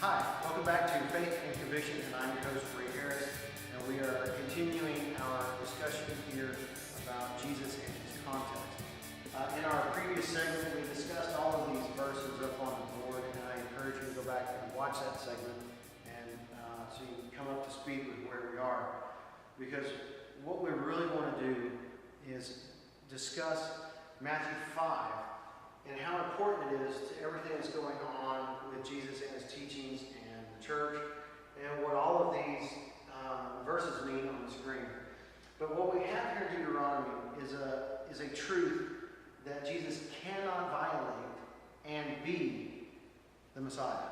Hi, welcome back to Faith and Conviction, and I'm your host, Ray Harris, and we are continuing our discussion here about Jesus and his context. In our previous segment, we discussed all of these verses up on the board, and I encourage you to go back and watch that segment, and so you can come up to speed with where we are. Because what we really want to do is discuss Matthew 5 and how important it is to everything that's going on with Jesus and his teachings and the church, and what all of these verses mean on the screen. But what we have here in Deuteronomy is a truth that Jesus cannot violate and be the Messiah.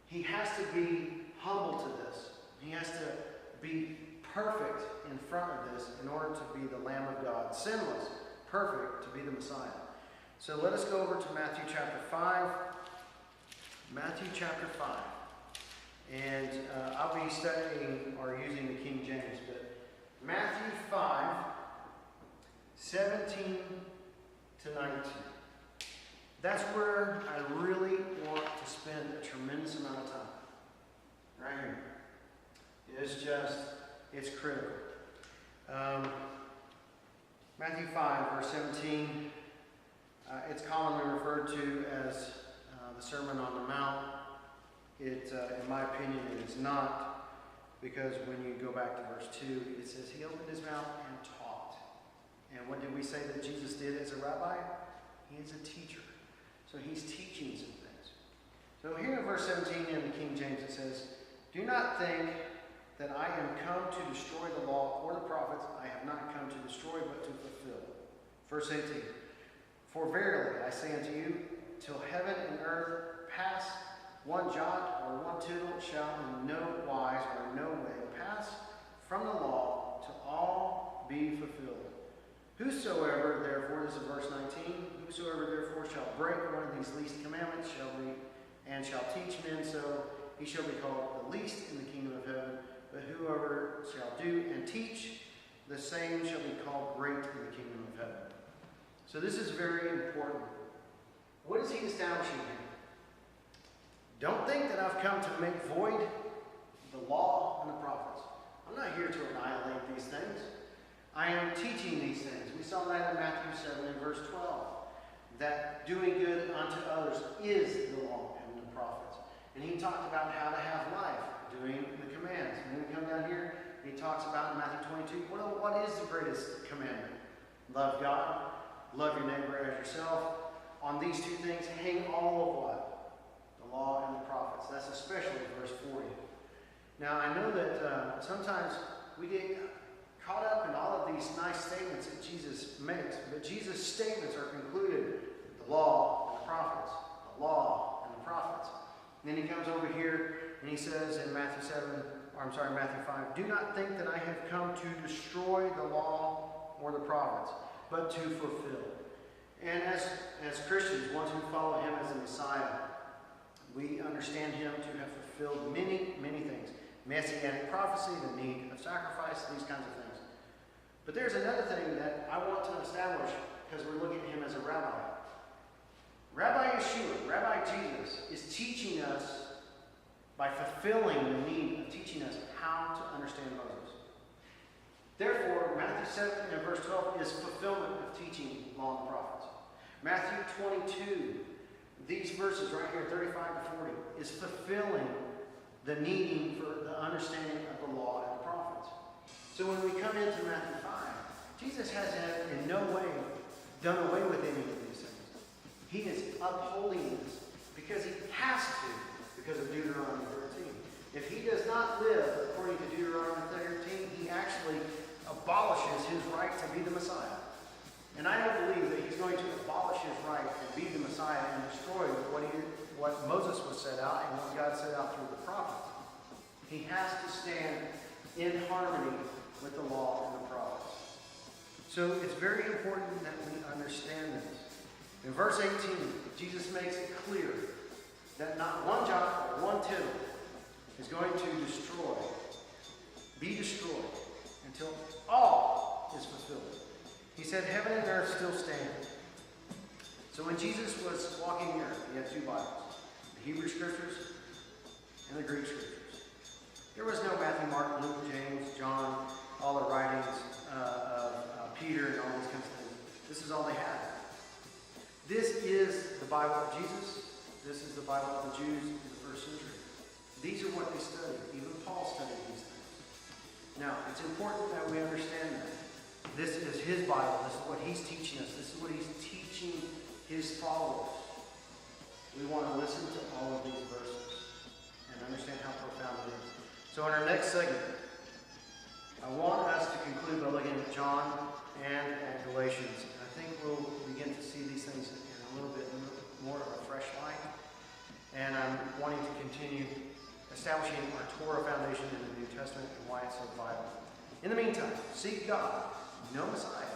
He has to be humble to this. He has to be perfect in front of this in order to be the Lamb of God, sinless, perfect to be the Messiah. So let us go over to Matthew chapter 5. Matthew chapter 5. And I'll be studying or using the King James, but Matthew 5, 17 to 19. That's where I really want to spend a tremendous amount of time. Right here. It's critical. Matthew 5, verse 17. It's commonly referred to as the Sermon on the Mount. In my opinion, it is not, because when you go back to verse 2, it says, he opened his mouth and taught. And what did we say that Jesus did as a rabbi? He is a teacher. So he's teaching some things. So here in verse 17 in the King James, it says, do not think that I am come to destroy the law or the prophets. I have not come to destroy, but to fulfill. Verse 18. For verily I say unto you, till heaven and earth pass, one jot or one tittle shall in no wise or no way pass from the law till all be fulfilled. Whosoever, therefore, this is verse 19, whosoever therefore shall break one of these least commandments shall teach men so, he shall be called the least in the kingdom of heaven. But whoever shall do and teach, the same shall be called great in the kingdom of heaven. So this is very important. What is he establishing here? Don't think that I've come to make void the law and the prophets. I'm not here to annihilate these things. I am teaching these things. We saw that in Matthew 7 and verse 12. That doing good unto others is the law and the prophets. And he talked about how to have life, doing the commands. And then we come down here, and he talks about in Matthew 22, well, what is the greatest commandment? Love God. Love your neighbor as yourself. On these two things hang all of what? The law and the prophets. That's especially verse 40. Now, I know that sometimes we get caught up in all of these nice statements that Jesus makes, but Jesus' statements are concluded with the law and the prophets. The law and the prophets. And then he comes over here and he says in Matthew 5, do not think that I have come to destroy the law or the prophets, but to fulfill. And as Christians, ones who follow him as the Messiah, we understand him to have fulfilled many, many things. Messianic prophecy, the need of sacrifice, these kinds of things. But there's another thing that I want to establish, because we're looking at him as a rabbi. Rabbi Yeshua, Rabbi Jesus, is teaching us by fulfilling the need of teaching us how to understand Moses. Therefore, Matthew 7 and verse 12 is fulfillment of teaching law and the prophets. Matthew 22, these verses right here, 35 to 40, is fulfilling the needing for the understanding of the law and the prophets. So when we come into Matthew 5, Jesus has in no way done away with any of these things. He is upholding this because he has to, because of Deuteronomy 13. If he does not live according to Deuteronomy 13, he actually abolishes his right to be the Messiah. And I don't believe that he's going to abolish his right to be the Messiah and destroy what Moses was set out and what God set out through the prophets. He has to stand in harmony with the law and the prophets. So it's very important that we understand this. In verse 18, Jesus makes it clear that not one jot or one tittle is going to be destroyed until all is fulfilled. He said, heaven and earth still stand. So when Jesus was walking the earth, he had two Bibles, the Hebrew Scriptures in the Greek scriptures. There was no Matthew, Mark, Luke, James, John, all the writings of Peter and all these kinds of things. This is all they had. This is the Bible of Jesus. This is the Bible of the Jews in the first century. These are what they studied. Even Paul studied these things. Now, it's important that we understand that. This is his Bible. This is what he's teaching us. This is what he's teaching his followers. We want to listen to all of these verses and understand how profound it is. So in our next segment, I want us to conclude by looking at John and at Galatians. I think we'll begin to see these things in a little bit more of a fresh light. And I'm wanting to continue establishing our Torah foundation in the New Testament and why it's so vital. In the meantime, seek God, know Messiah,